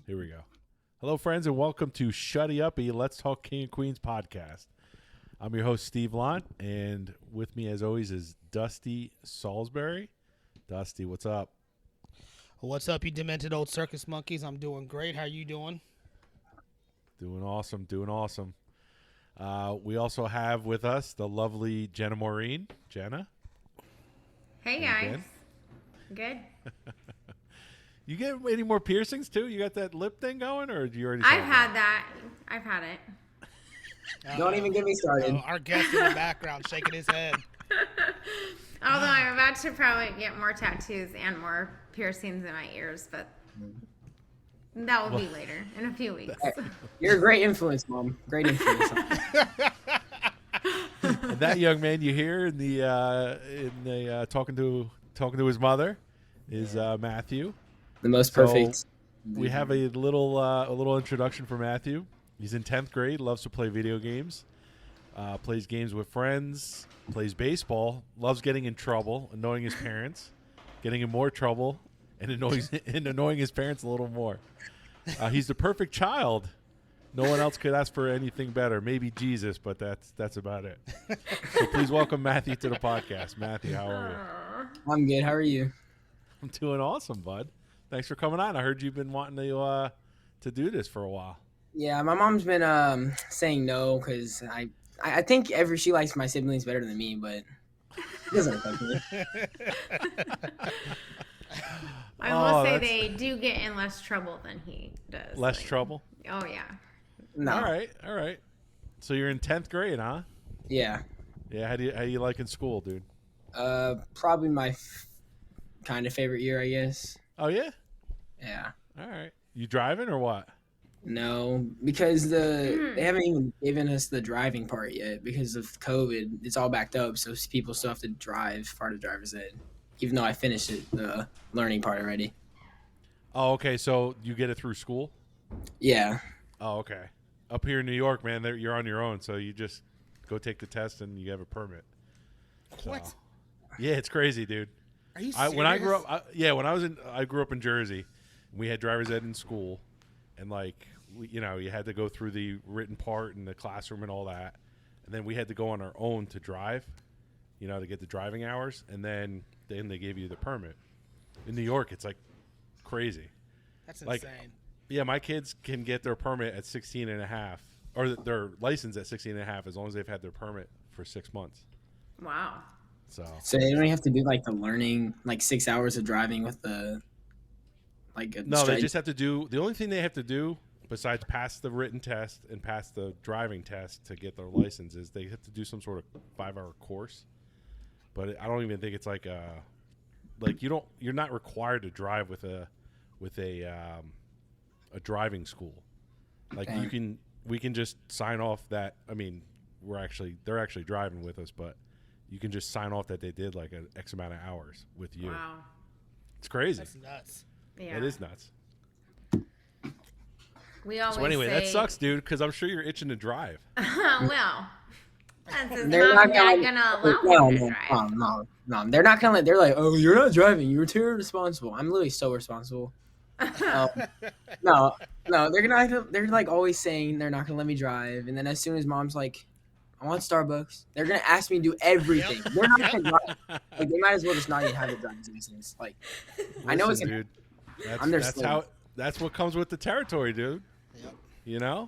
Here we go. Hello, friends, and welcome to Shutty Uppy, Let's Talk King and Queens podcast. I'm your host, Steve Lant, and with me, as always, is Dusty Salisbury. Dusty, what's up? What's up, you demented old circus monkeys? I'm doing great. How you doing? Doing awesome, doing awesome. We also have with us the lovely Jenna Maureen. Jenna? Hey, guys. Good. You get any more piercings, too? You got that lip thing going, or do you already I've had that. I've had it. Don't even get me started. Our guest in the background shaking his head. Although I'm about to probably get more tattoos and more piercings in my ears, but that will be later, in a few weeks. You're a great influence, Mom. Great influence. And that young man you hear in the talking to his mother is Matthew. The most perfect. So we have a little introduction for Matthew. He's in 10th grade, loves to play video games, plays games with friends, plays baseball, loves getting in trouble, annoying his parents, getting in more trouble, and annoying his parents a little more. He's the perfect child. No one else could ask for anything better. Maybe Jesus, but that's about it. So please welcome Matthew to the podcast. Matthew, how are you? I'm good. How are you? I'm doing awesome, bud. Thanks for coming on. I heard you've been wanting to do this for a while. Yeah, my mom's been saying no because I think she likes my siblings better than me, but it doesn't affect me. I will say they do get in less trouble than he does. Less trouble? Oh, yeah. No. All right. So you're in 10th grade, huh? Yeah. Yeah. How do you liking school, dude? Probably my kind of favorite year, I guess. Oh yeah. Yeah. All right. You driving or what? No, because they haven't even given us the driving part yet because of COVID. It's all backed up, so people still have to drive part of driver's ed, even though I finished the learning part already. Oh, okay. So you get it through school? Yeah. Oh, okay. Up here in New York, man, you're on your own, so you just go take the test and you have a permit. What? So, yeah, it's crazy, dude. Are you serious? When I grew up, I grew up in Jersey. We had driver's ed in school, and you had to go through the written part and the classroom and all that, and then we had to go on our own to drive, to get the driving hours, and then they gave you the permit. In New York, it's like crazy. That's like, insane. Yeah, my kids can get their permit at 16 and a half, or their license at 16 and a half, as long as they've had their permit for 6 months. Wow. So they don't have to do the learning 6 hours of driving with the No, they just have to do the only thing they have to do besides pass the written test and pass the driving test to get their license is they have to do some sort of 5-hour course. But I don't even think it's you're not required to drive with a driving school. We can just sign off that. I mean, they're actually driving with us, but you can just sign off that they did an X amount of hours with you. Wow. It's crazy. That's nuts. Yeah. It is nuts. We always So anyway, that say, sucks, dude, because I'm sure you're itching to drive. well, that's They're not not gonna allow me to drive. No. They're not gonna. They're like, oh, you're not driving. You're too responsible. I'm literally so responsible. No. They're always saying they're not gonna let me drive, and then as soon as Mom's like, I want Starbucks, they're gonna ask me to do everything. Yep. They're not gonna drive. They might as well just not even have a driver's license. I know it's dude. That's what comes with the territory, dude. Yep.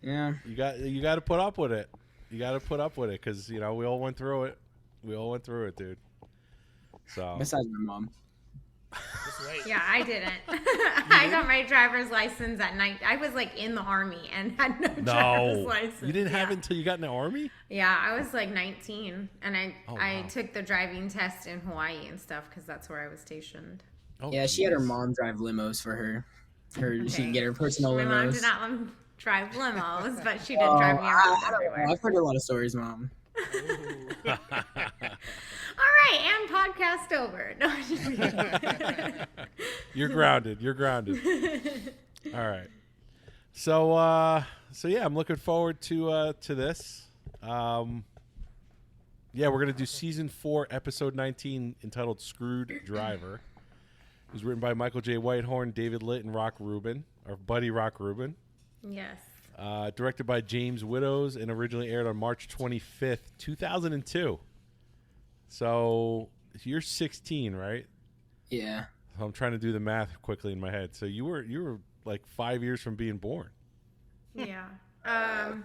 Yeah. You got to put up with it. You got to put up with it because we all went through it. Dude. So besides my mom. Yeah, I didn't. I got my driver's license at night. I was in the Army and had no driver's license. You didn't have it until you got in the Army? Yeah, I was 19, and I took the driving test in Hawaii and stuff because that's where I was stationed. Oh, yeah, she had her mom drive limos for her. Okay. She could get her personal limos. My mom did not let me drive limos, but she did drive me around everywhere. I've heard a lot of stories, Mom. All right, and podcast over. No, I'm just kidding. You're grounded. All right. So yeah, I'm looking forward to this. Yeah, we're gonna do season 4, episode 19, entitled "Screwed Driver." It was written by Michael J. Whitehorn, David Litt, and Rock Rubin, or Buddy Rock Rubin. Yes. Directed by James Widows and originally aired on March 25th, 2002. So you're 16, right? Yeah. I'm trying to do the math quickly in my head. So you were like 5 years from being born, Yeah.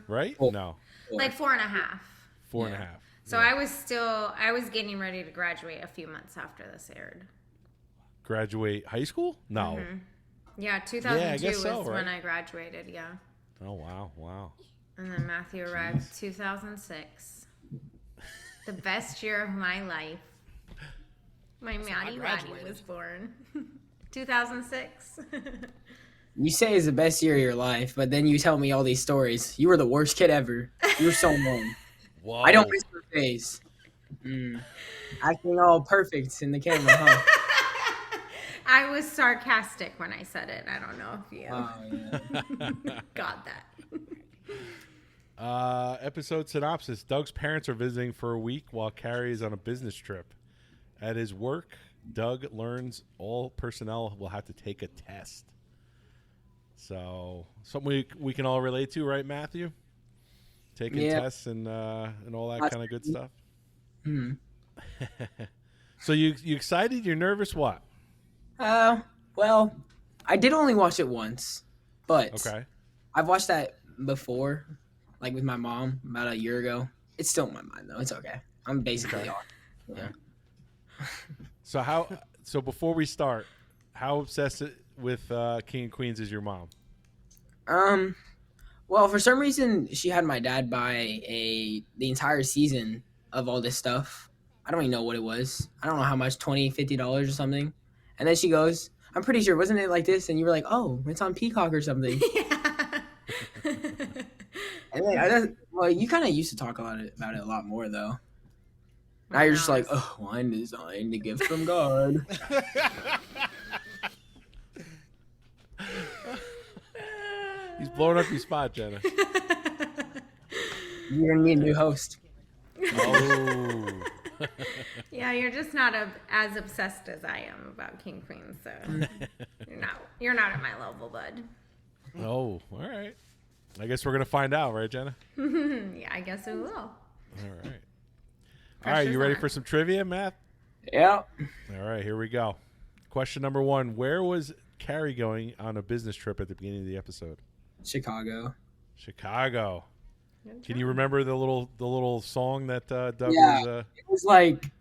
right? Oh. No, Like 4.5. four and a Yeah. half. So I was getting ready to graduate a few months after this aired. Graduate high school? No. Mm-hmm. Yeah, 2002 guess so, was right? when I graduated, yeah. Oh wow. And then Matthew arrived 2006. The best year of my life. My Maddie Ratty graduated. was born. 2006. You say it's the best year of your life, but then you tell me all these stories. You were the worst kid ever. You're so mean. Whoa. I don't miss your face. Acting all perfect in the camera, huh? I was sarcastic when I said it. I don't know if you Yeah. got that. Episode synopsis. Doug's parents are visiting for a week while Carrie is on a business trip. At his work, Doug learns all personnel will have to take a test. So something we can all relate to, right, Matthew? Taking Yeah. tests and all that kind of good stuff. Hmm. So you excited? You're nervous? What? Well, I did only watch it once, but Okay. I've watched that before, like with my mom about a year ago. It's still in my mind though. It's okay. I'm basically off. Yeah. So before we start, how obsessed with King of Queens is your mom? Well, for some reason, she had my dad buy the entire season of all this stuff. I don't even know what it was. I don't know how much, $20, $50 or something. And then she goes, I'm pretty sure, wasn't it like this? And you were like, oh, it's on Peacock or something. Yeah. And then well, you kind of used to talk about it a lot more, though. Now you're just like, oh, wine designed, a gift from God. He's blowing up your spot, Jenna. You're gonna need a new host. Oh. Yeah, you're just not as obsessed as I am about King Queen, so you're not at my level, bud. Oh, all right. I guess we're gonna find out, right, Jenna? Yeah, I guess we will. All right. All right, you ready for some trivia, Matt? Yeah. All right, here we go. Question number 1: Where was Carrie going on a business trip at the beginning of the episode? Chicago. Chicago. Can you remember the little song that Doug Yeah. was? It was like,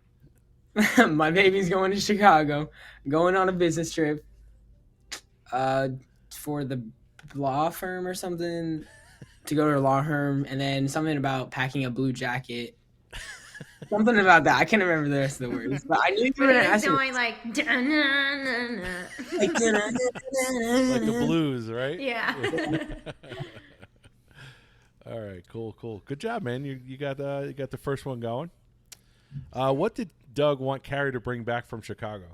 my baby's going to Chicago, going on a business trip, for the law firm or something, to go to a law firm, and then something about packing a blue jacket. Something about that. I can't remember the rest of the words, but I knew you were But gonna he's ask me. doing like, "Da-na-na-na." Like Like the blues, right? Yeah. All right, cool. Good job, man. You got the first one going. What did Doug want Carrie to bring back from Chicago?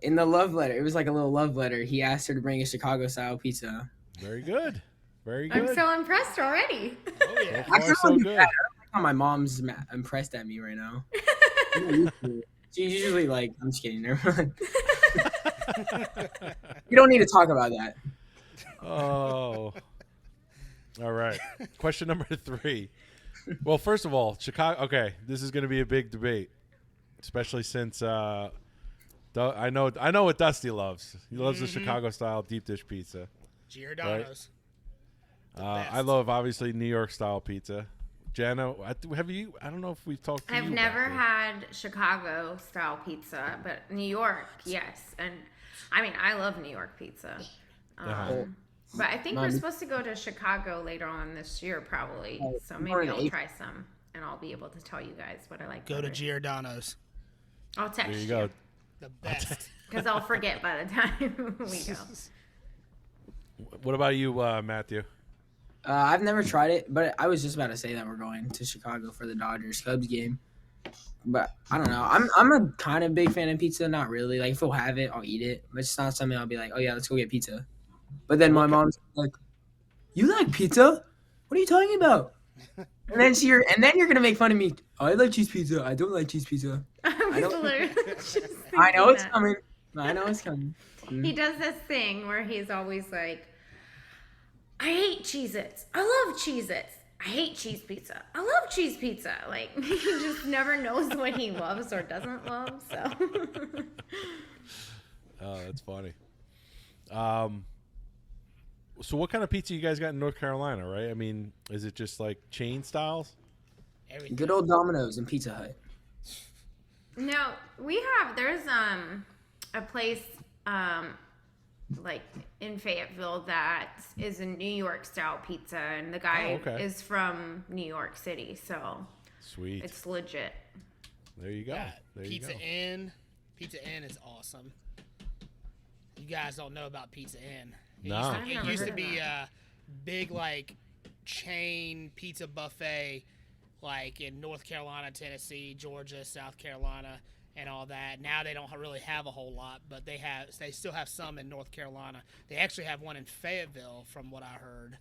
In the love letter, it was like a little love letter. He asked her to bring a Chicago style pizza. Very good. Very good. I'm so impressed already. Oh yeah. So far, so good. How my mom's impressed at me right now. She's usually like, I'm just kidding. Never mind. We don't need to talk about that. Oh. All right. Question number 3. Well, first of all, Chicago. Okay, this is going to be a big debate, especially since I know what Dusty loves. He loves the Chicago style deep dish pizza. Giordano's. I love obviously New York style pizza. Jana, have you? I don't know if we've talked to you. I've about never this. had Chicago style pizza, but New York, yes. And I mean, I love New York pizza. But I think we're supposed to go to Chicago later on this year, probably. So more maybe in I'll April. try some, and I'll be able to tell you guys what I like. Go to better. Giordano's. I'll text There you you go. The best. because I'll forget by the time we go. What about you, Matthew? I've never tried it, but I was just about to say that we're going to Chicago for the Dodgers Cubs game. But I don't know. I'm a kind of big fan of pizza. Not really. Like if we'll have it, I'll eat it. But it's not something I'll be like, oh yeah, let's go get pizza. But then my mom's like, you like pizza? What are you talking about? And then you're gonna make fun of me. Oh, I like cheese pizza. I don't like cheese pizza. I was don't- literally just I know thinking it's that. coming. I know it's coming. He does this thing where he's always like, I hate Cheez-Its. I love Cheez-Its. I hate cheese pizza. I love cheese pizza. Like, he just never knows what he loves or doesn't love, so. Oh, that's funny. So what kind of pizza you guys got in North Carolina, right? I mean, is it just like chain styles? Everything. Good old Domino's and Pizza Hut. No, there's a place like in Fayetteville that is a New York style pizza, and the guy is from New York City, so Sweet. it's legit. There you go. Yeah, There Pizza you go. Inn. Pizza Inn is awesome. You guys don't know about Pizza Inn. No. I've It never used heard to of be that. a big like chain pizza buffet, like in North Carolina, Tennessee, Georgia, South Carolina, and all that. Now they don't really have a whole lot, but they still have some in North Carolina. They actually have one in Fayetteville, from what I heard.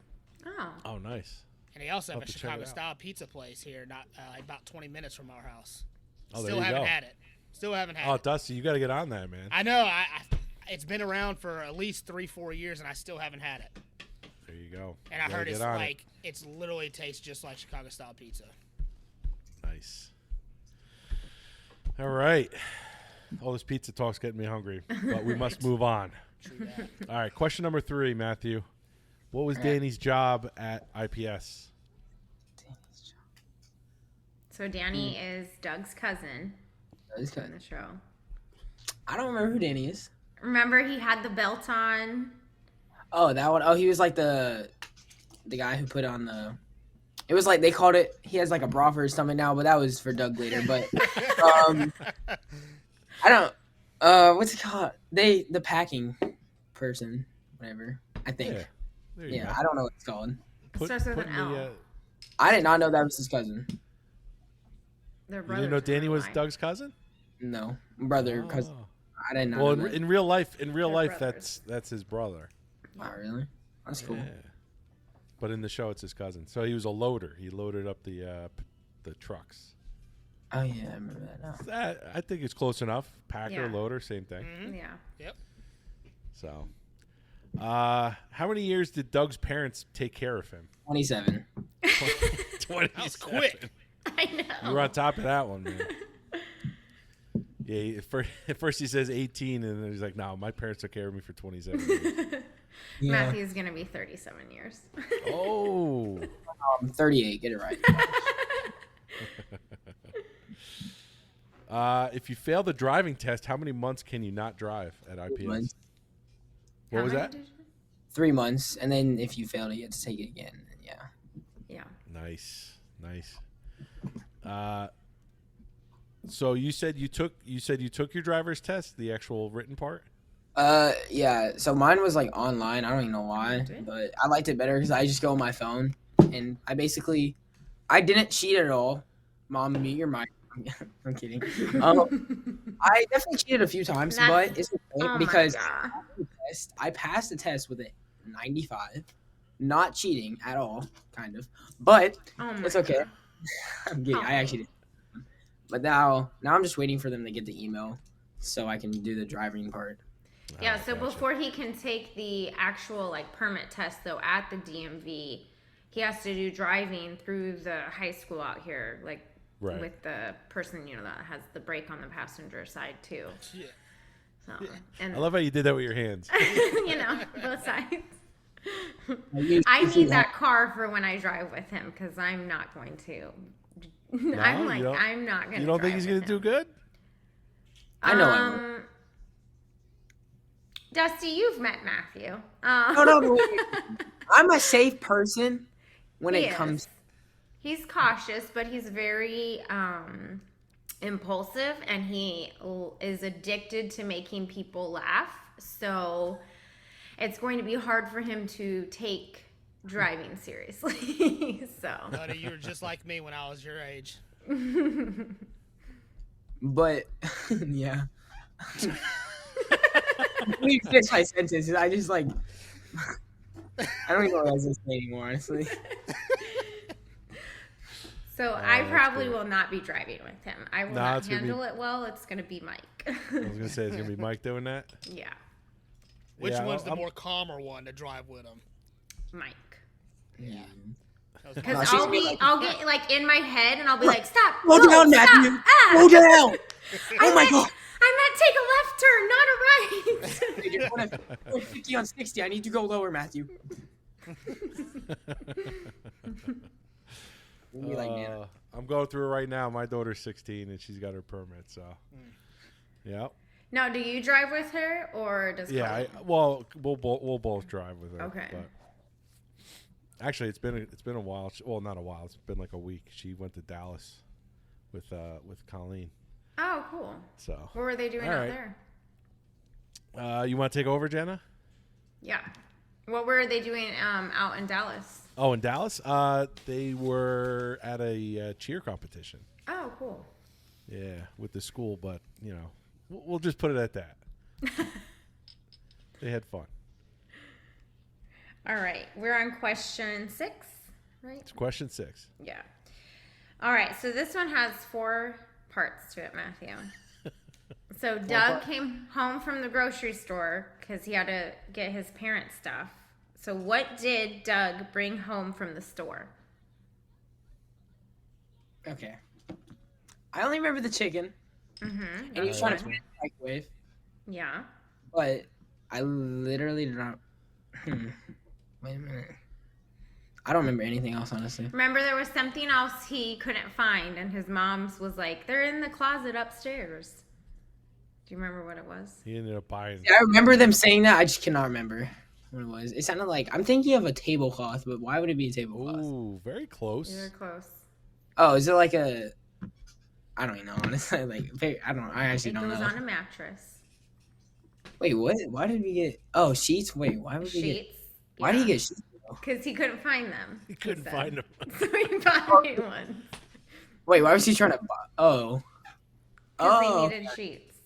Oh, Oh, nice. And they also have I'll a have to check it Chicago out. style pizza place here, not about 20 minutes from our house. Oh, there Still you haven't go. had it. Still haven't had Oh, it. Dusty, you got to get on that, man. I know. It's been around for at least 3-4 years, and I still haven't had it. There you go. And I You gotta heard get it's on it. like it's literally tastes just like Chicago style pizza. Nice. All right. All this pizza talk's getting me hungry, but we must move on. True that. All right, question number 3, Matthew. What was Danny's job at IPS? so Danny is Doug's cousin That's in good. the show. I don't remember who Danny is. Remember, he had the belt on. Oh, that one. Oh, he was like the guy who put on the. It was like they called it. He has like a bra for his stomach now, but that was for Doug later. But I don't. What's it called? The packing person, whatever. I think. Yeah. There you Yeah, go. I don't know what it's called. Starts with put an in the, L. I did not know that was his cousin. They're you brothers. didn't know Danny in real was life. Doug's cousin? No, brother, cousin. Oh. I didn't know. Well, that. in real life, They're that's brothers. his brother. Oh, really? That's cool. Yeah. But in the show, it's his cousin. So he was a loader. He loaded up the trucks. Oh yeah, I remember that now. I think it's close enough. Packer, Yeah. loader, same thing. Mhm. Yeah. Yep. So, how many years did Doug's parents take care of him? 27. 27. That was quick. I know. You were on top of that one, man. Yeah, at first he says 18, and then he's like, no, my parents took care of me for 27 years. Yeah. Matthew's going to be 37 years. Oh. 38. Get it right. If you fail the driving test, how many months can you not drive at IPS? months. What How was many that? did you- 3 months, and then if you fail it, you have to take it again. Yeah. Yeah. Nice. So you said you took your driver's test, the actual written part? Yeah. So mine was like online. I don't even know why, Did? but I liked it better because I just go on my phone, and I didn't cheat at all. Mom, mute your mic. I'm kidding. I definitely cheated a few times, That's- but it's okay Oh because my God. I passed the test with a 95, not cheating at all, kind of, but Oh my it's okay. God. I'm kidding. I actually did. But now I'm just waiting for them to get the email so I can do the driving part. Yeah, Oh, so gotcha. before he can take the actual like permit test though at the DMV, he has to do driving through the high school out here, like Right. with the person that has the brake on the passenger side too. Yeah. So and I love how you did that with your hands. both sides. You- I if you need that car for when I drive with him because I'm not going to. I'm like you don't- I'm not going to. You don't think he's going to do good? I know I will. Dusty, you've met Matthew. No. I'm a safe person when He it is. comes. He's cautious, but he's very impulsive, and he is addicted to making people laugh. So it's going to be hard for him to take driving seriously. So Buddy, you were just like me when I was your age. But yeah. Please finish my sentences. I just like. I don't even know what I was going to say anymore, honestly. I that's probably great. will not be driving with him. I will Nah, not it's gonna be- handle it well. It's going to be Mike. I was gonna say it's gonna be Mike doing that. Yeah, Which Yeah, one's the I'm- more calmer one to drive with him? Mike. Yeah. That was Because my- she's I'll get like in my head and I'll be like, stop, Slow go, down, stop, Matthew. ah. Slow down. Oh my god. I meant take a left turn, not a right. You're going 50 on 60. I need to go lower, Matthew. We'll be like, man. I'm going through it right now. My daughter's 16 and she's got her permit. So, yeah, Now, do you drive with her or does yeah. Chloe? We'll both drive with her. Okay. But actually, it's been a while. Well, not a while. It's been like a week. She went to Dallas with Colleen. Oh, cool. So, What were they doing All out right. there? You want to take over, Jenna? Yeah. What were they doing out in Dallas? Oh, in Dallas, they were at a cheer competition. Oh, cool. Yeah, with the school, but we'll just put it at that. They had fun. All right. We're on question 6, right? It's question 6. Yeah. All right. So this one has 4 parts to it, Matthew. So Doug came home from the grocery store because he had to get his parents' stuff. So what did Doug bring home from the store? Okay. I only remember the chicken. Mm-hmm. And he was trying to put it in the microwave. Yeah. But I literally did not. Wait a minute. I don't remember anything else, honestly. Remember, there was something else he couldn't find, and his mom's was like, "They're in the closet upstairs." Do you remember what it was? He ended up buying. Yeah, I remember them saying that. I just cannot remember what it was. It sounded like I'm thinking of a tablecloth, but why would it be a tablecloth? Ooh, very close. You were close. Oh, is it like a? I don't even know. Honestly, like I don't. I actually It don't goes know. on a mattress. Wait, what? Why did we get? Oh, sheets. Wait, why would we get? Sheets. Why did he get sheets? Because he couldn't find them. He couldn't said. find them. So he bought new ones. Wait, why was he trying to buy? Oh. Because Oh. they needed sheets.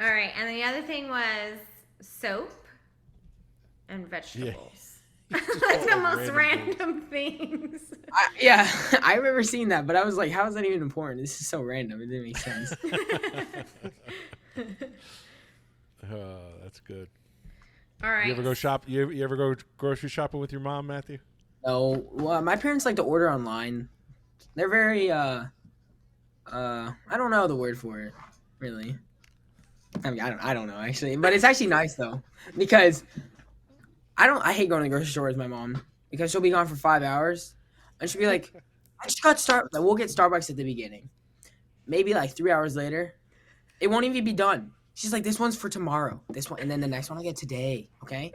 All right, and the other thing was soap and vegetables. Like the most random things. Yeah, I remember seeing that, but I was like, how is that even important? This is so random. It didn't make sense. That's good. All right. You ever go shop? You ever go grocery shopping with your mom, Matthew? No, well, my parents like to order online. They're very, I don't know the word for it, really. I mean, I don't know actually, but it's actually nice though, because I hate going to the grocery store with my mom because she'll be gone for 5 hours, and she'll be like, I just got we'll get Starbucks at the beginning, maybe like 3 hours later, it won't even be done. She's like, this one's for tomorrow, this one, and then the next one I get today, okay?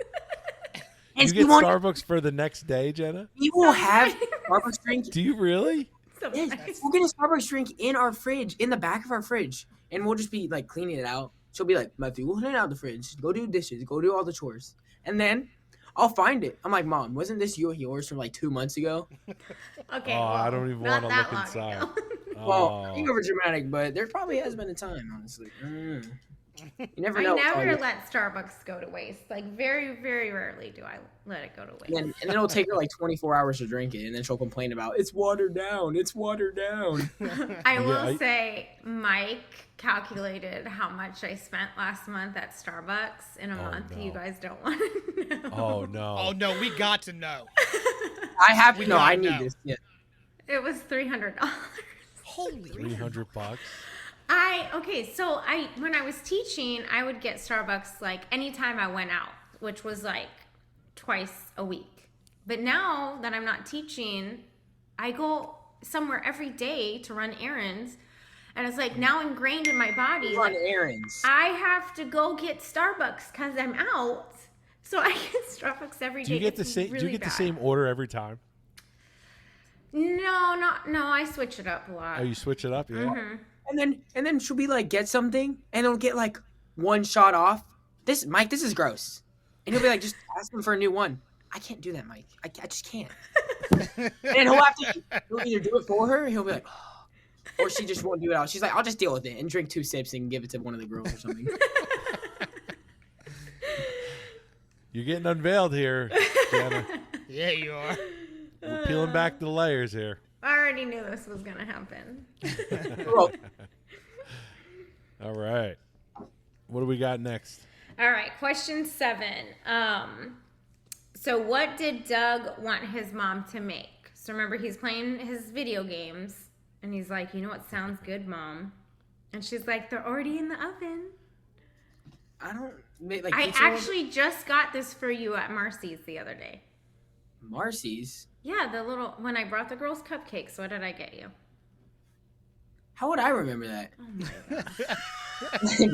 And You get Starbucks for the next day, Jenna? we will have Starbucks drink. Do you really? So Yes, nice. we'll get a Starbucks drink in our fridge, in the back of our fridge, and we'll just be like cleaning it out. She'll be like, Matthew, we'll clean out the fridge, go do dishes, go do all the chores, and then I'll find it. I'm like, Mom, wasn't this yours from like 2 months ago? Okay. Oh, I well, don't even not wanna that look long inside. ago. Well, Oh. being over dramatic, but there probably has been a time, honestly. You never I know. never let Starbucks go to waste. Like very, very rarely do I let it go to waste. and then it'll take her like 24 hours to drink it, and then she'll complain about it's watered down. It's watered down. I will I- say Mike calculated how much I spent last month at Starbucks in a month. no. You guys don't want to know. Oh no. Oh no, we got to know. I have to know. gotta I need know. this. Yeah. It was $300. Holy. $300. So when I was teaching, I would get Starbucks like anytime I went out, which was like twice a week. But now that I'm not teaching, I go somewhere every day to run errands, and it's like now ingrained in my body. Run Like, errands. I have to go get Starbucks because I'm out. So I get Starbucks every day. Do you get the It's same? Do you really get the bad. same order every time? No. I switch it up a lot. Oh, you switch it up? Yeah. Mhm. And then she'll be like, get something, and it'll get like one shot off. Mike, this is gross. And he'll be like, just ask him for a new one. I can't do that, Mike. I just can't. And he'll have to. He'll either do it for her, or he'll be like, oh. Or she just won't do it out. She's like, I'll just deal with it and drink 2 sips and give it to one of the girls or something. You're getting unveiled here, Jenna. Yeah, you are. We're peeling back the layers here. I already knew this was gonna happen. Well, All right. What do we got next? All right, question 7. So what did Doug want his mom to make? So remember, he's playing his video games, and he's like, you know what sounds good, Mom? And she's like, they're already in the oven. I don't like. I pizza rolls? actually just got this for you at Marcy's the other day. Marcy's. Yeah, when I brought the girls cupcakes, what did I get you? How would I remember that? Oh my God.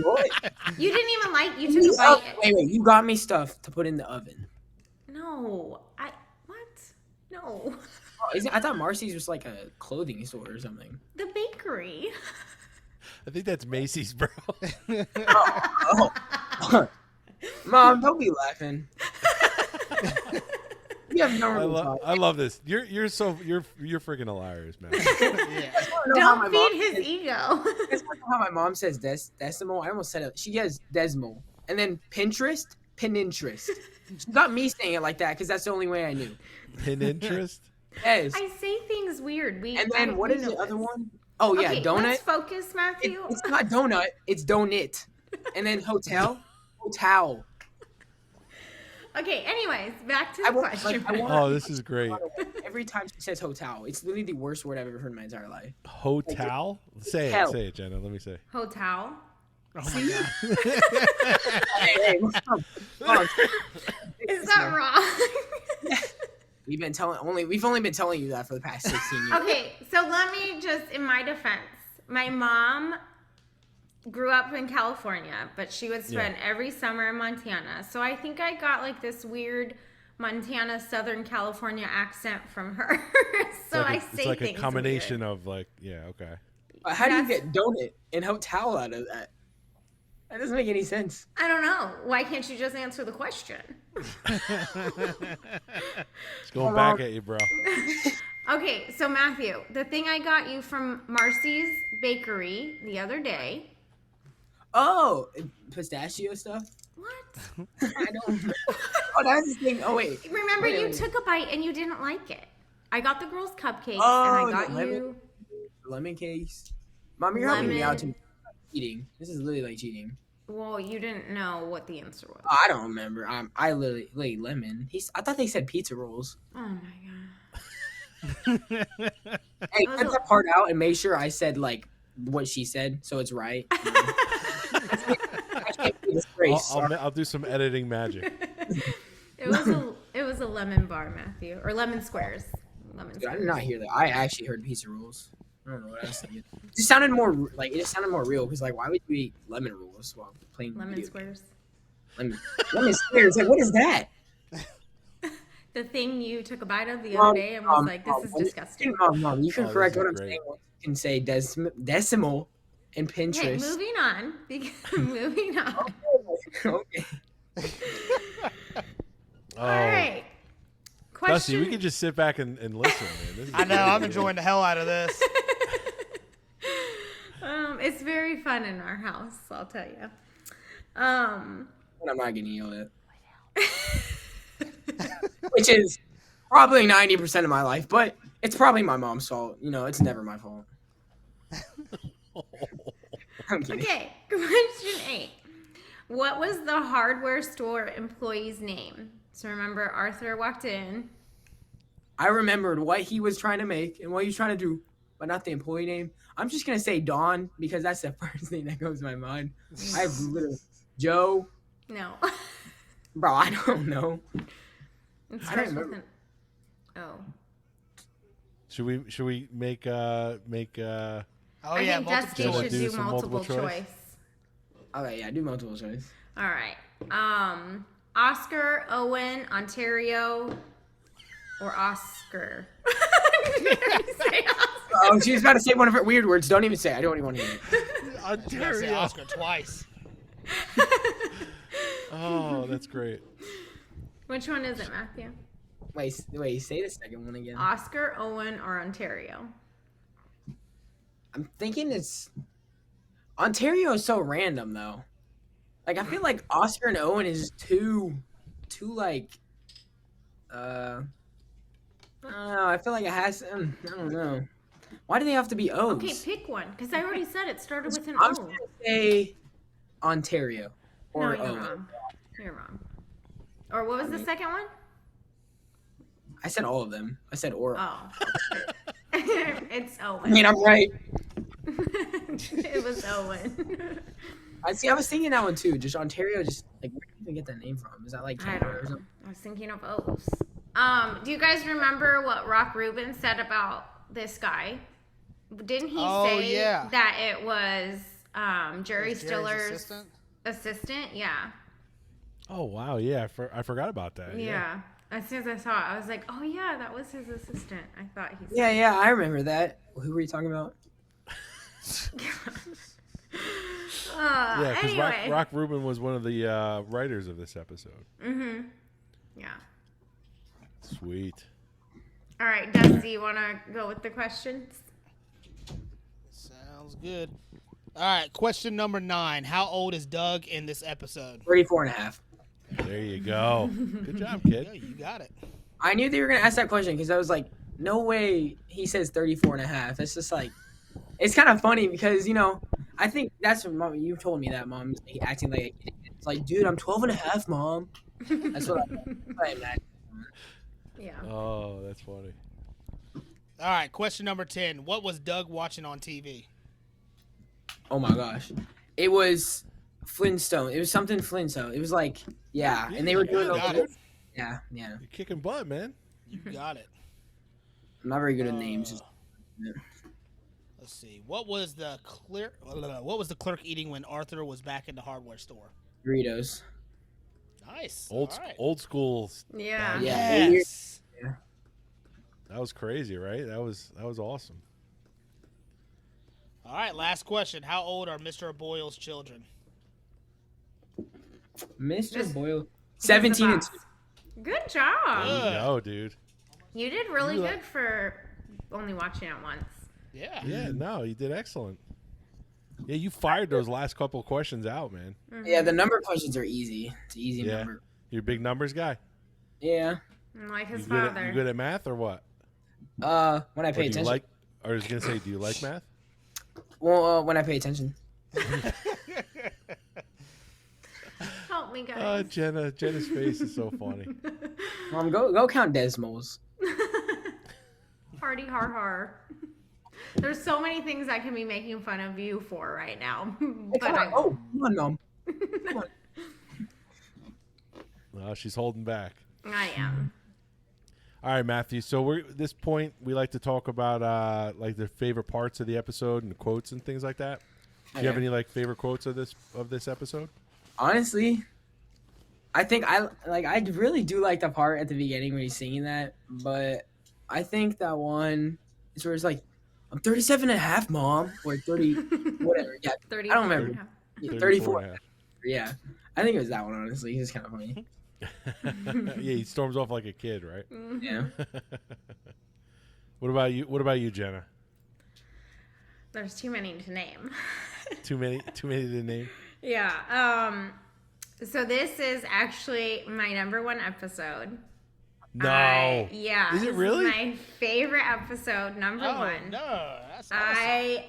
What? You didn't even you took a bite. Wait, you got me stuff to put in the oven. No, what? No. Oh, I thought Marcy's was like a clothing store or something. The bakery. I think that's Macy's, bro. Oh. Mom, don't be laughing. You have no I love this. You're freaking hilarious, man. Yeah. Don't feed his ego. That's how my mom says decimal. I almost said it. She has decimal. And then Pinterest. She got me saying it like that because that's the only way I knew. Pinterest? Yes. I say things weird. And then what is the other one? Oh, yeah, okay, donut. Let's focus, Matthew. It's not donut. It's donut. And then hotel. Okay, anyways, back to the question. Oh, this is great. Every time she says hotel, it's literally the worst word I've ever heard in my entire life. Hotel? Say it, Jenna. Let me say. Hotel. Oh my God. Hey, Mom. Is that wrong? We've only been telling you that for the past 16 years. Okay, so let me just, in my defense, my mom grew up in California, but she would spend every summer in Montana. So I think I got like this weird Montana, Southern California accent from her. So I say it's like things a combination weird. of like, yeah, okay. How do you get donut and hotel out of that? That doesn't make any sense. I don't know. Why can't you just answer the question? It's going back at you, bro. Okay, so Matthew, the thing I got you from Marcy's Bakery the other day. Oh, pistachio stuff? What? I don't know. Oh, that's the thing. Oh, wait. Remember, you took a bite and you didn't like it. I got the girls cupcakes Oh, and I got the you lemon cakes. Mom, you're helping me out to cheating. This is literally like cheating. Well, you didn't know what the answer was. Oh, I don't remember. I literally like lemon. I thought they said pizza rolls. Oh my god. Hey, cut that part out and make sure I said like what she said, so it's right. I can't be disgraced. I'll do some editing magic. It was a lemon bar, Matthew, or lemon squares. Dude, I did not hear that. I actually heard pizza rolls. I don't know what I was thinking. It just sounded more real because like why would you eat lemon rolls while playing Lemon video squares. games? Lemon squares. Like what is that? The thing you took a bite of the other day and was like, "This is disgusting." Mom, you can correct this what is I'm great. saying. You can say decimal and Pinterest. Okay, moving on. Moving on. Okay. Oh, All right. Question. Dusty, we can just sit back and listen, man. This is I know. really I'm good. enjoying the hell out of this. It's very fun in our house, I'll tell you. And I'm not getting yelled at. Which is probably 90% of my life, but it's probably my mom's fault. You know, it's never my fault. I'm kidding. Okay, question 8. What was the hardware store employee's name? So remember, Arthur walked in. I remembered what he was trying to make and what he was trying to do, but not the employee name. I'm just going to say Don because that's the first thing that goes to my mind. I have literally Joe. No. Bro, I don't know. It I starts don't with remember. an O. Should we make Oh I yeah, think multiple Dusty choice. should Do do some multiple multiple choice? choice. Okay, yeah, do multiple choice. All right. Oscar, Owen, Ontario, or Oscar. Say Oscar. Oh, she was about to say one of her weird words. Don't even say it. I don't even want to hear it. I was gonna say Oscar twice. Oh, that's great. Which one is it, Matthew? Wait, say the second one again. Oscar, Owen, or Ontario? I'm thinking it's Ontario is so random though. Like I feel like Oscar and Owen is too like I don't know. I feel like it has I don't know. Why do they have to be O's? Okay, pick one, because I already said it started with an I'm O. just gonna say Ontario No, or you're O. wrong. You're wrong. Or what was the second one? I said all of them. I said or. Oh. It's Owen. I mean, I'm right. It was Owen. I was thinking that one too. Just Ontario, just like where did you even get that name from? Is that like I Canada don't or know. something? I was thinking of O's. Do you guys remember what Rock Rubin said about this guy? Didn't he say yeah. that it was Jerry Jerry's Stiller's assistant? Yeah. Oh wow, yeah, I forgot about that. Yeah. As soon as I saw it, I was like, "Oh yeah, that was his assistant." I thought he. Said Yeah, I remember that. Who were you talking about? Yeah, because anyway. Rock Rubin was one of the writers of this episode. Yeah. Sweet. All right, Dusty, you want to go with the questions? Sounds good. All right, question number 9. How old is Doug in this episode? 34 and a half. There you go. Good job, Yeah, kid. you got it. I knew they were going to ask that question because I was like, no way he says 34 and a half. It's just like, it's kind of funny because, I think that's what Mom, you told me that, Mom, acting like a kid. It's like, dude, I'm 12 and a half, Mom. That's what I imagine. Yeah. Oh, that's funny. All right, question number 10. What was Doug watching on TV? Oh my gosh. It was Flintstone. It was something Flintstone. It was like, yeah. And they were doing got those. it. Yeah. You're kicking butt, man. You got it. I'm not very good at names. Let's see. What was the clerk eating when Arthur was back in the hardware store? Doritos. Nice. Old All right. old school. Yeah. Yeah. Yes. That was crazy, right? That was awesome. All right, last question. How old are Mr. Boyle's children? Mr. Boyle. 17 and 2. Good job. There you go, dude. You did really good for only watching it once. Yeah. Yeah, no, you did excellent. Yeah, you fired those last couple of questions out, man. Yeah, the number questions are easy. It's an easy Yeah. number. You're a big numbers guy. Yeah. Like his You father. good at math or what? When I Or pay do you attention. like? Or I was gonna say, do you like math? Well, when I pay attention. Help me, guys. Jenna's face is so funny. Mom, go count decimals. Party har har. There's so many things I can be making fun of you for right now. But Come on. Oh, come on, Mom. Come on. No, she's holding back. I am. All right, Matthew. So we're at this point. We like to talk about like the favorite parts of the episode and quotes and things like that. Do you have Okay. any like favorite quotes of this episode? Honestly, I think I really do like the part at the beginning when he's singing that, but I think that one is where it's like, I'm 37 and a half, Mom, or 30, whatever. Yeah, 30. I don't remember. 34 34. and a half. Yeah, I think it was that one. Honestly, it's kind of funny. Yeah, he storms off like a kid, right? Yeah. What about you? What about you, Jenna? There's too many to name. Too many to name. Yeah. So this is actually my number one episode. No. Yeah. Is it this really? my favorite episode, number Oh, one. no. That's awesome.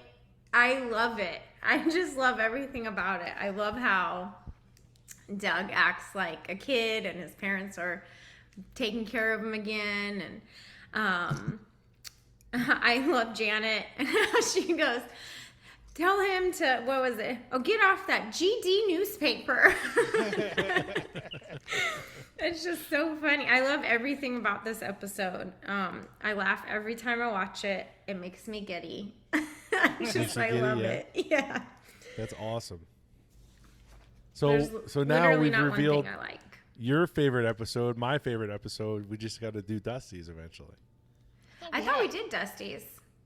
I love it. I just love everything about it. I love how Doug acts like a kid and his parents are taking care of him again. And I love Janet and how she goes, tell him to, what was it? Oh, get off that GD newspaper. It's just so funny. I love everything about this episode. I laugh every time I watch it. It makes me giddy. I love it. Yeah. That's awesome. So There's so now literally we've not revealed one thing I like. your favorite episode, my favorite episode. We just got to do Dusty's eventually. I thought we did Dusty's.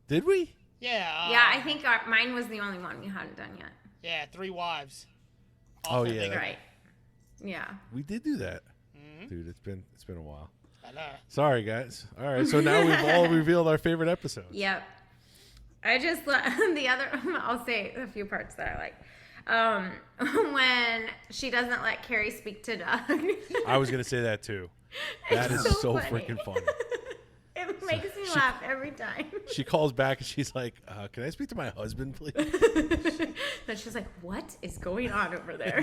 Did we? Yeah. Yeah, I think mine was the only one we hadn't done yet. Yeah, 3 wives. Oh, yeah. thing. Right. Yeah. We did do that. Mhm. Dude, it's been a while. I know. Sorry, guys. All right, so now we've all revealed our favorite episodes. Yep. I just the other. I'll say a few parts that I like. When she doesn't let Carrie speak to Doug. I was gonna say that too. That is It's so funny. freaking funny. It makes me laugh every time. She calls back and she's like, "Can I speak to my husband, please?" And she's like, "What is going on over there?"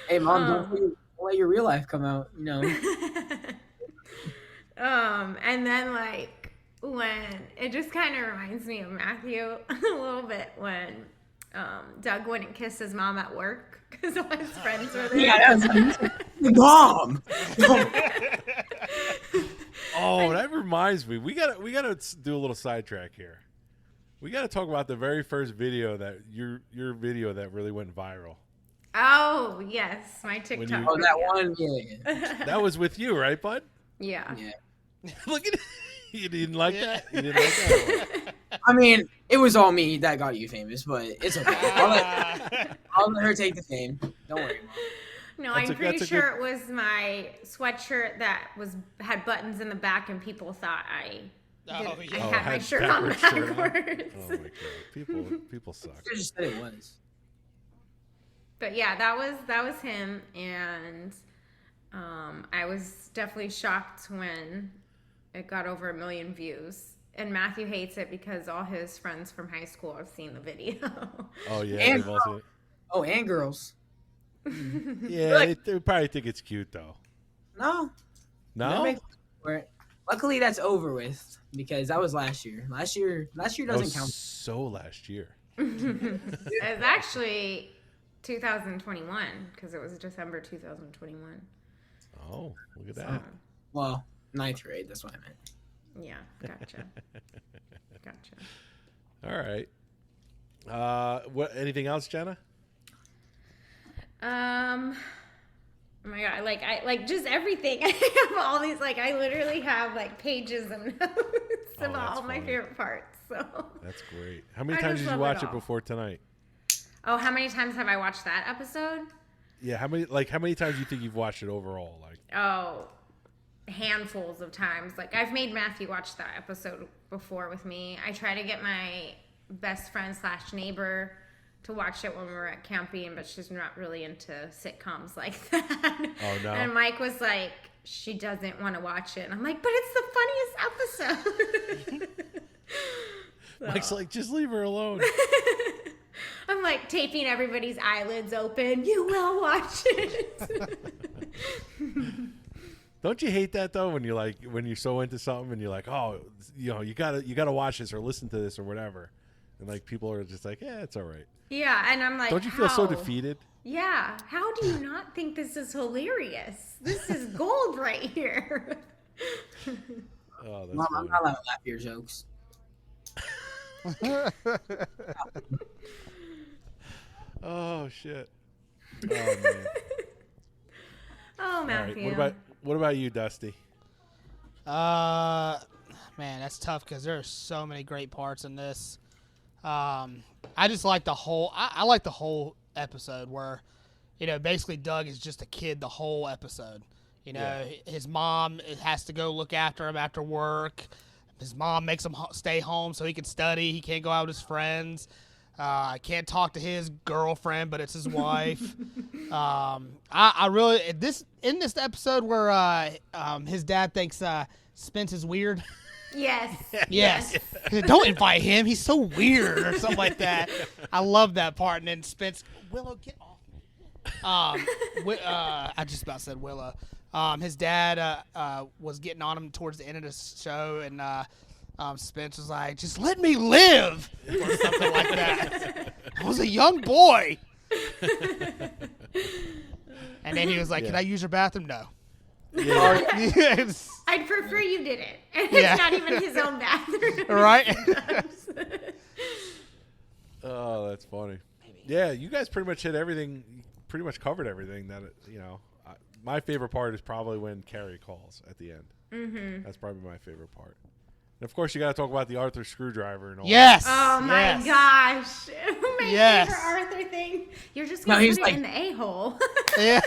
Hey, Mom, don't let your real life come out. You know. And then like when it just kind of reminds me of Matthew a little bit when Doug wouldn't kiss his mom at work because all his friends were there. Yeah, that was Mom. Oh, that reminds me. We gotta do a little sidetrack here. We gotta talk about the very first video that your video that really went viral. Oh yes, my TikTok. Oh, that one. Yeah. That was with you, right, bud? Yeah. Look at you. Didn't like that. You didn't like that. I mean, it was all me that got you famous, but it's okay. I'll let her take the fame. Don't worry, Mom. No, I'm pretty sure it was my sweatshirt that had buttons in the back, and people thought I had my shirt on backwards. Oh my god, people suck. I just said it was. But yeah, that was him, and I was definitely shocked when it got over 1 million views. And Matthew hates it because all his friends from high school have seen the video. Oh yeah, and they've also... Oh, and girls. Yeah, they probably think it's cute though. No. Luckily, that's over with because that was last year. Last year doesn't count. So last year. It's actually 2021 because it was December 2021. Oh, look at that. Well, 9th grade. That's what I meant. Yeah, gotcha. All right. What? Anything else, Jenna? Oh my god, I just everything. I have all these, I literally have pages of notes of all my favorite parts. So that's great. How many times did you watch it before tonight? Oh, how many times have I watched that episode? Yeah, how many times do you think you've watched it overall? Oh, handfuls of times. I've made Matthew watch that episode before with me. I try to get my best friend / neighbor to watch it when we're at camping, but she's not really into sitcoms like that. Oh no. And Mike was like, she doesn't want to watch it. And I'm like, but it's the funniest episode. Mike's like, just leave her alone. I'm taping everybody's eyelids open. You will watch it. Don't you hate that though when you're so into something and you're like, oh, you gotta watch this or listen to this or whatever, and people are just like, yeah, it's all right. Yeah, and I'm like, don't you feel so defeated? Yeah, how do you not think this is hilarious? This is gold right here. Oh, that's Mom, I'm not allowed to laugh at your jokes. Oh shit. Oh man. Oh, Matthew. Right. What about you, Dusty? Man, that's tough because there are so many great parts in this. I just like the whole. I like the whole episode where, basically Doug is just a kid the whole episode. His mom has to go look after him after work. His mom makes him stay home so he can study. He can't go out with his friends. I can't talk to his girlfriend, but it's his wife. I really in this episode where his dad thinks Spence is weird. Yes. Don't invite him. He's so weird or something like that. I love that part. And then Spence, Willow, get off me. I just about said Willow. His dad was getting on him towards the end of the show, and Spence was like, just let me live, or something like that. I was a young boy. And then he was like, can I use your bathroom? No. Yeah. I'd prefer you didn't. And it's not even his own bathroom. Right? Oh, that's funny. Yeah, you guys pretty much hit everything, pretty much covered everything that, my favorite part is probably when Carrie calls at the end. Mm-hmm. That's probably my favorite part. And of course, you got to talk about the Arthur screwdriver and all Yes. that. Oh my gosh. My favorite Arthur thing. You're just going to put it in the a-hole. Yeah.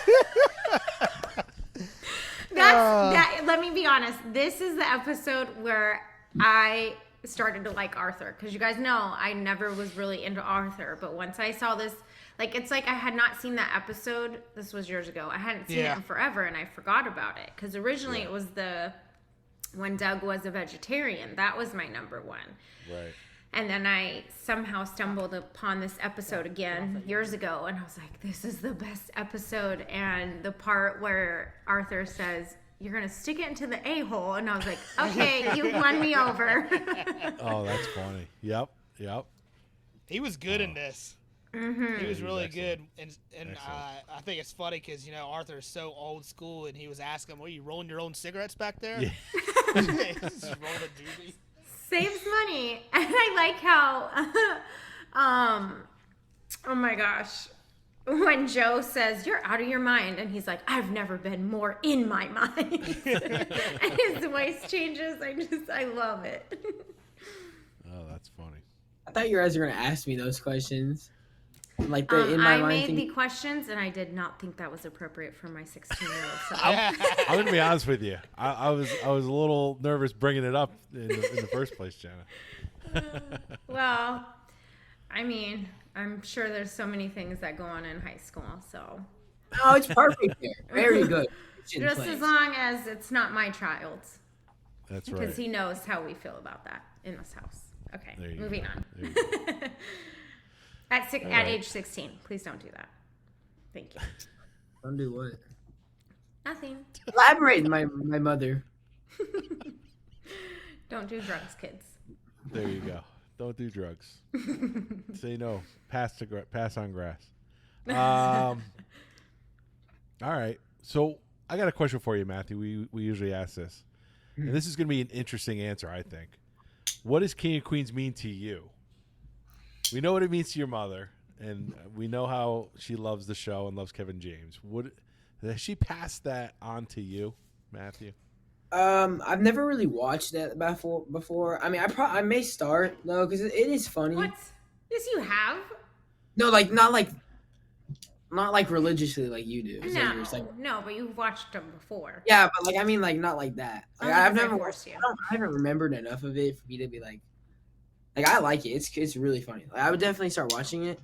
Let me be honest. This is the episode where I started to like Arthur. Because you guys know I never was really into Arthur. But once I saw this, it's like I had not seen that episode. This was years ago. I hadn't seen it in forever, and I forgot about it. Because originally it was the when Doug was a vegetarian. That was my number one. Right. And then I somehow stumbled upon this episode again years ago, and I was like, this is the best episode. And the part where Arthur says, you're going to stick it into the a-hole. And I was like, okay, you won me over. Oh, that's funny. Yep. He was good in this. Mm-hmm. He was really excellent. good. And I think it's funny because, Arthur is so old school, and he was asking him, "Are you rolling your own cigarettes back there?" Yeah. Just roll a doobie. Saves money. And I like how, oh my gosh, when Joe says, you're out of your mind, and he's like, I've never been more in my mind. And his voice changes. I love it. Oh, that's funny. I thought you guys were gonna ask me those questions. Like the in my I mind made thing. the questions, and I did not think that was appropriate for my 16-year-old self. I'm gonna be honest with you. I was a little nervous bringing it up in the first place, Jenna. Well, I mean, I'm sure there's so many things that go on in high school, so No, it's perfect there. Very good. just as long as it's not my child's, That's right. because he knows how we feel about that in this house. Okay, There you moving go. on. There you go. At right. age 16, please don't do that. Thank you. Don't do what? Nothing. Elaborate, my mother. Don't do drugs, kids. There you go. Don't do drugs. Say no. Pass on grass. All right. So I got a question for you, Matthew. We usually ask this, and this is going to be an interesting answer, I think. What does King of Queens mean to you? We know what it means to your mother, and we know how she loves the show and loves Kevin James. Has she passed that on to you, Matthew? I've never really watched that before. I mean, I may start though because it is funny. What? Yes, you have. No, not like religiously like you do. So you're just like, No, but you've watched them before. yeah, but like I mean, like not like that. Like Only I've 'cause I never forced watched. you. I haven't remembered enough of it for me to be like I like it. It's really funny. Like, I would definitely start watching it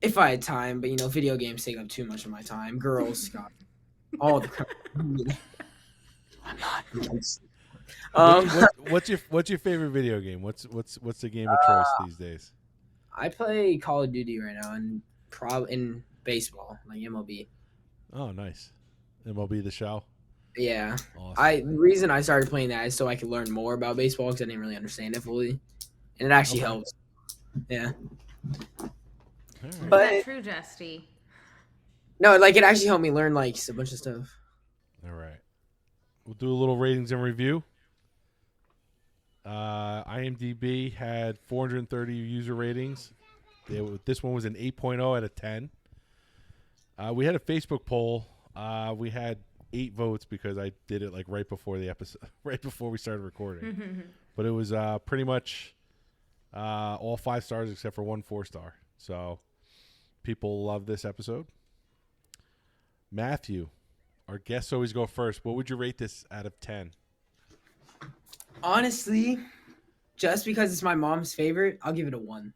if I had time. But video games take up too much of my time. Girls, God, all the crap. I'm not. What's your favorite video game? What's the game of choice these days? I play Call of Duty right now and in baseball, like MLB. Oh, nice. MLB The Show. Yeah. Awesome. The reason I started playing that is so I could learn more about baseball because I didn't really understand it fully, and it actually helps. Yeah. All right. But- Is that true, Justy? No, like it actually helped me learn like a bunch of stuff. All right. We'll do a little ratings and review. IMDb had 430 user ratings. This one was an 8.0 out of 10. We had a Facebook poll. We had 8 votes because I did it like right before the episode, right before we started recording. But it was pretty much all 5 stars except for 1 4-star. So people love this episode. Matthew, our guests always go first. What would you rate this out of 10? Honestly, just because it's my mom's favorite, I'll give it a 1.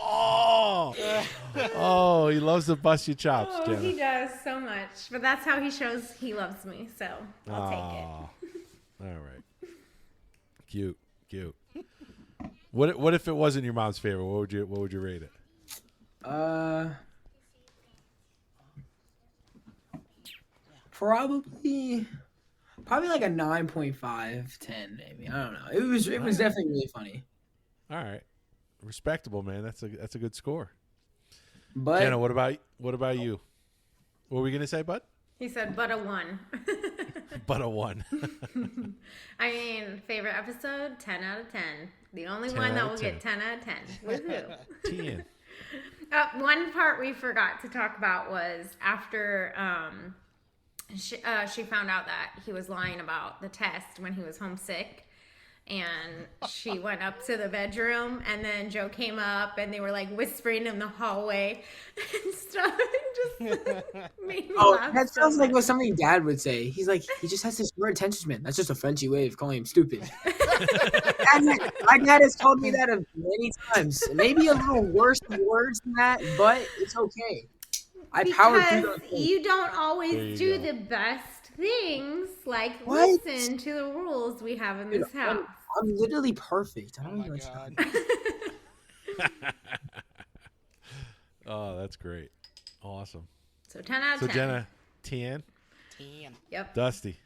Oh, he loves to bust your chops, Oh, Jenna. he does so much. But that's how he shows he loves me, so I'll take it. All right. Cute. What if it wasn't your mom's favorite? What would you rate it? Probably like a 9.5, 10 maybe. I don't know. It was definitely really funny. All right. Respectable, man. That's a good score. But Jenna, what about you? What were we gonna say, bud? He said, but a 1. But a 1. I mean, favorite episode, 10 out of 10. The only 10 one out that of will 10. get 10 out of 10. Woohoo. 10. One part we forgot to talk about was after she found out that he was lying about the test when he was homesick. And she went up to the bedroom, and then Joe came up, and they were like whispering in the hallway and stuff. It just made me laugh. that so sounds like much. what something Dad would say. He's like, he just has this short attention span. That's just a Frenchy way of calling him stupid. My dad has told me that many times. Maybe a little worse words than that, but it's okay. I powered through Because those things. you don't There always you do go. the best things like What? listen to the rules we have in this house. I'm literally perfect. I Oh don't my even god. Oh, that's great. Awesome. So 10 out of So 10. Jenna, 10. 10. Yep. Dusty.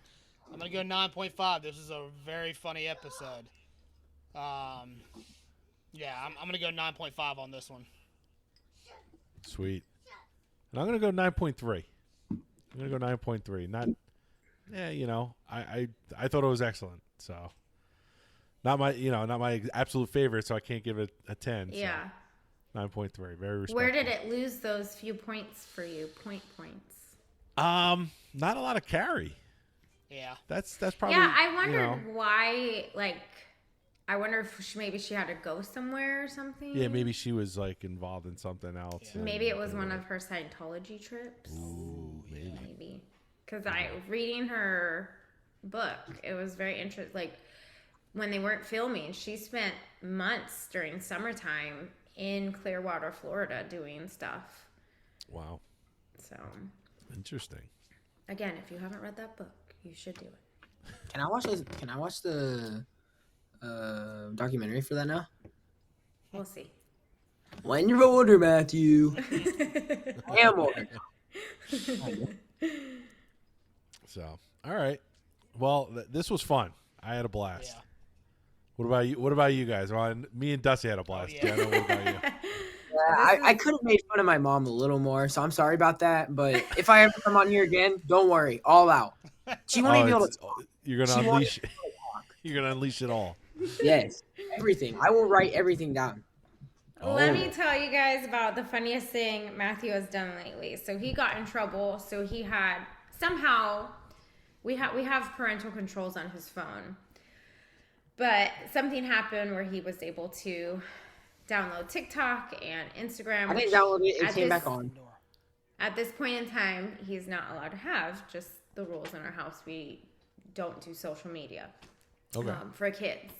I'm gonna go 9.5. This is a very funny episode. Yeah, I'm gonna go 9.5 on this one. Sweet. And I'm going to go 9.3. I'm going to go 9.3. Not, I thought it was excellent. So, not my absolute favorite, so I can't give it a 10. Yeah. So 9.3. Very respectful. Where did it lose those few points for you? Points. Not a lot of carry. Yeah. That's probably. Yeah, I wondered why. Like, I wonder if maybe she had to go somewhere or something. Yeah, maybe she was like involved in something else. Yeah. Maybe it was one of her Scientology trips. Ooh, maybe. Maybe. Because reading her book, it was very interesting. Like, when they weren't filming, she spent months during summertime in Clearwater, Florida, doing stuff. Wow. So, Interesting. again, if you haven't read that book, you should do it. Can I watch this? Can I watch the documentary for that now? We'll see. When you're older, Matthew. I am older. So, all right. Well, this was fun. I had a blast. Yeah. What about you guys? Well, me and Dusty had a blast. yeah. Jenna, what about you? I could have made fun of my mom a little more, so I'm sorry about that. But if I ever come on here again, don't worry, all out. She won't even be able to talk. You're She gonna won't unleash. You're gonna unleash it all. Yes, everything. I will write everything down. Let me tell you guys about the funniest thing Matthew has done lately. So he got in trouble. So he had somehow we have parental controls on his phone, but something happened where he was able to download TikTok and Instagram. I didn't download it. It at came this- back on. At this point in time, he's not allowed to have. Just the rules in our house. We don't do social media Okay. for kids.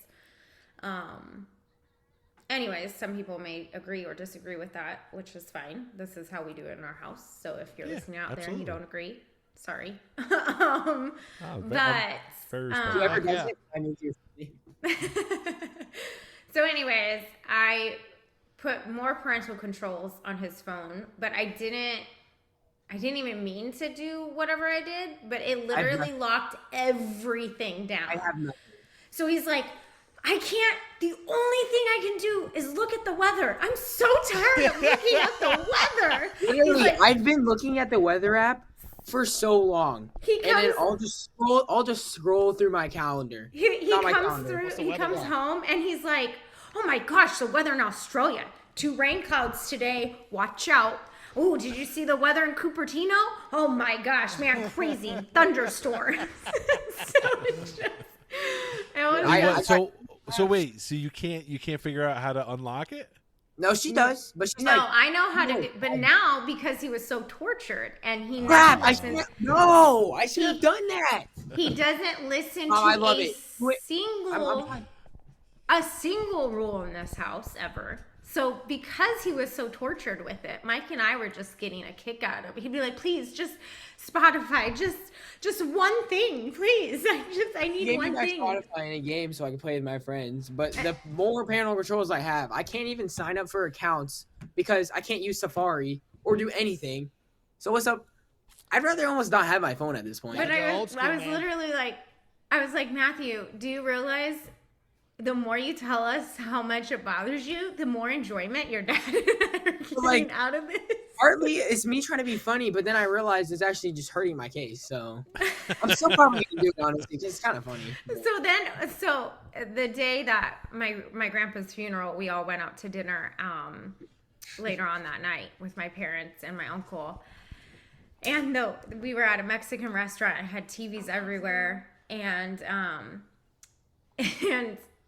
Anyways, some people may agree or disagree with that, which is fine. This is how we do it in our house. So if you're listening out there and you absolutely. don't agree, sorry. Oh, But very Whoever respectful. does it, I need to. so anyways, I put more parental controls on his phone, but I didn't even mean to do whatever I did, but it literally locked everything down. I have nothing. So he's like, I can't, the only thing I can do is look at the weather. I'm so tired of looking at the weather. Literally, He's like, I've been looking at the weather app for so long, He and then comes- I'll just scroll through my calendar. he Not my comes calendar. through, What's the he weather comes like? home and he's like, oh my gosh, the weather in Australia. 2 rain clouds today. Watch out. Oh, did you see the weather in Cupertino? Oh my gosh, man, crazy thunderstorm. So it's just, it was I- So wait, so you can't figure out how to unlock it? No, she does, but she's no, like, I know how to no. do, but now because he was so tortured and he crap! now I listens, should have done that. he doesn't listen Oh, to I love a it. Wait, single I'm a single rule in this house ever. So because he was so tortured with it, Mike and I were just getting a kick out of it. He'd be like, "Please, just Spotify, just one thing, please. I need Gave me one my thing." Spotify in a game so I can play with my friends. But the more parental controls I have, I can't even sign up for accounts because I can't use Safari or do anything. So what's up? I'd rather almost not have my phone at this point. But You're I old was school, man. literally like, Matthew, do you realize the more you tell us how much it bothers you, the more enjoyment your dad and I are getting like, out of this? Partly it's me trying to be funny, but then I realized it's actually just hurting my case. So I'm still probably gonna do it honestly. 'Cause it's kind of funny. So the day that my grandpa's funeral, we all went out to dinner later on that night with my parents and my uncle. And we were at a Mexican restaurant and had TVs everywhere, and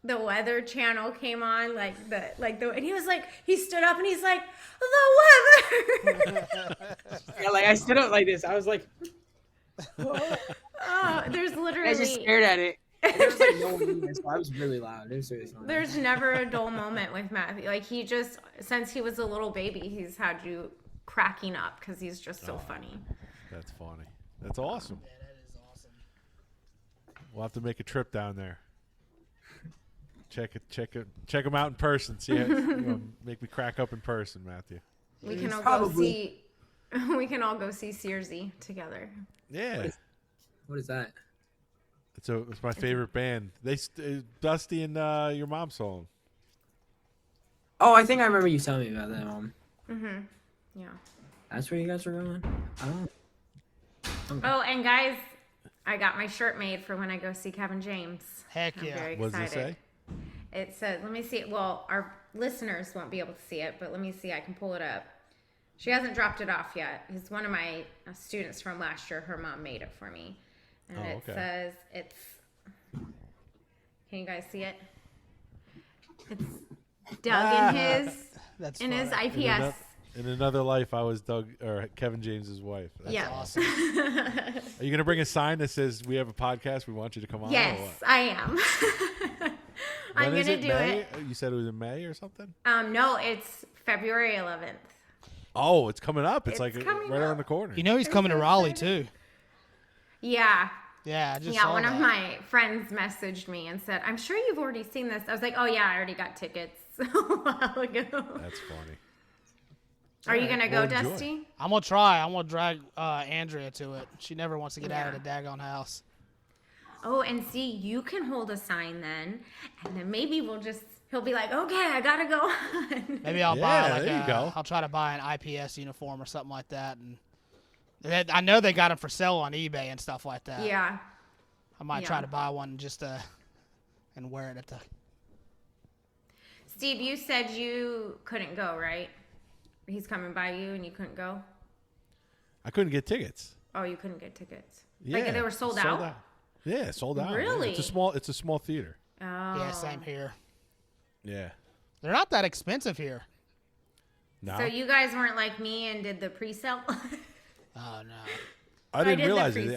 the Weather Channel came on, and he was like, he stood up and he's like, the weather. Yeah, like I stood up like this. I was like, Oh, there's literally I just stared at it. And there was like no one in there, so I was really loud. It was really funny. There's never a dull moment with Matthew. Like, he just, since he was a little baby, he's had you cracking up because he's just so funny. That's funny. That's awesome. Yeah, that is We'll have to make a trip down there. Check them out in person. See, make me crack up in person, Matthew. We can all Probably. go see. We can all go see Searsy together. Yeah, What is that? it's my favorite band. Dusty and your mom saw them. Oh, I think I remember you telling me about that, Mom. Mhm. Yeah. That's where you guys were going? Oh. Oh, and guys, I got my shirt made for when I go see Kevin James. Heck I'm yeah. very What does it excited. say? It says, let me see it. Well, our listeners won't be able to see it, but let me see. I can pull it up. She hasn't dropped it off yet. It's one of my students from last year. Her mom made it for me. And it says it's, can you guys see it? It's Doug in That's his funny. IPS. In another life, I was Kevin James's wife. That's Yeah. Awesome. Are you gonna bring a sign that says we have a podcast? We want you to come on. Or Yes, what? I am. I'm When is going to do May? it. You said it was in May or something. No, it's February 11th. Oh, it's coming up. It's It's like coming right around up. the corner. You know he's coming to Raleigh too. Yeah. Yeah, I just Yeah, saw one that. of my friends messaged me and said, I'm sure you've already seen this. I was like, oh, yeah, I already got tickets a while ago. That's funny. Are you Alright, going to go, well, enjoy. Dusty? I'm gonna try. I'm gonna drag Andrea to it. She never wants to get out of Yeah. the daggone house. Oh, and see, you can hold a sign then, and then maybe he'll be like, okay, I got to go on. Maybe I'll Yeah, buy like there you go. I'll try to buy an IPS uniform or something like that. And I know they got them for sale on eBay and stuff like that. Yeah. I might Yeah. try to buy one just and wear it at the. Steve, you said you couldn't go, right? He's coming by you and you couldn't go? I couldn't get tickets. Oh, you couldn't get tickets. Yeah, Like they were sold out? Yeah, sold out. Really? It's a small theater. Oh. Yeah, same here. Yeah. They're not that expensive here. No, So you guys weren't like me and did the pre-sale? Oh no. I didn't did realize the it.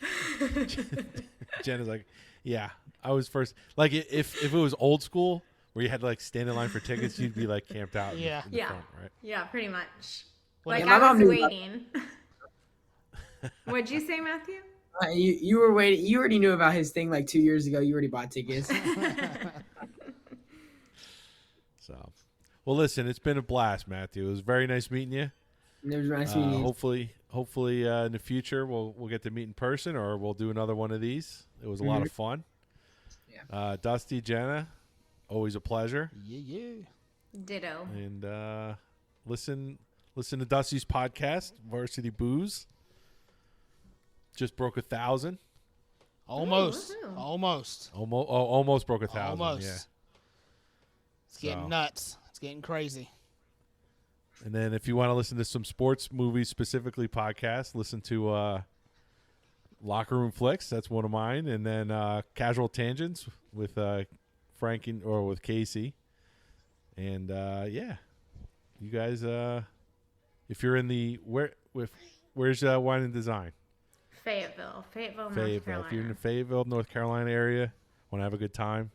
pre-sale. Jen is like, yeah, I was first. Like if it was old school where you had to like stand in line for tickets, you'd be like camped out. Yeah. in the Yeah. front, right? Yeah, pretty much. Well, Like yeah, my I mom was knew about- waiting. What'd you say, Matthew? You were waiting. You already knew about his thing like 2 years ago. You already bought tickets. So, well, listen, it's been a blast, Matthew. It was very nice meeting you. And it was nice meeting you. Hopefully, in the future we'll get to meet in person, or we'll do another one of these. It was a lot of fun. Yeah. Dusty, Jenna, always a pleasure. Yeah. Ditto. And listen to Dusty's podcast, Varsity Booze. Just broke 1,000. Almost. woohoo. Almost. Almost broke 1,000. Almost. Yeah. It's getting So- nuts. It's getting crazy. And then if you want to listen to some sports movies specifically podcast, listen to Locker Room Flicks. That's one of mine. And then Casual Tangents with Frank or with Casey. And yeah, you guys, if you're in the where's Wine and Design? Fayetteville, North Fayetteville. Carolina. If you're in the Fayetteville, North Carolina area, want to have a good time,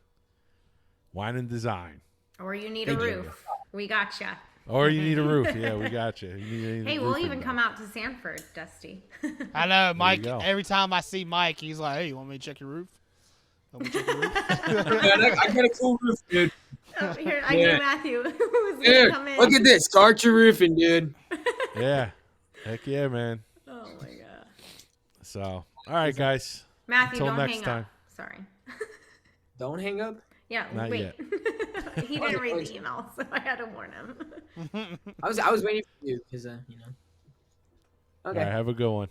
Wine and Design. Or you need Thank a you. roof. We got you. Or you need a roof. Yeah, we got you. You need any Hey, we'll roofing even done. come out to Sanford, Dusty. I know, Mike. go. Every time I see Mike, he's like, "Hey, you want me to check your roof? Want me to check your roof?" Yeah, I got a cool roof, dude. Oh, here, I Yeah. knew Matthew was going to Dude, come in. look at this. Start your roofing, dude. Yeah. Heck yeah, man. Oh, my God. So, all right, guys. Matthew, Until don't next hang time. up. Sorry. Don't hang up. Yeah, Not wait. yet. He didn't read the email, so I had to warn him. I was waiting for you because you know. All Okay. right, have a good one.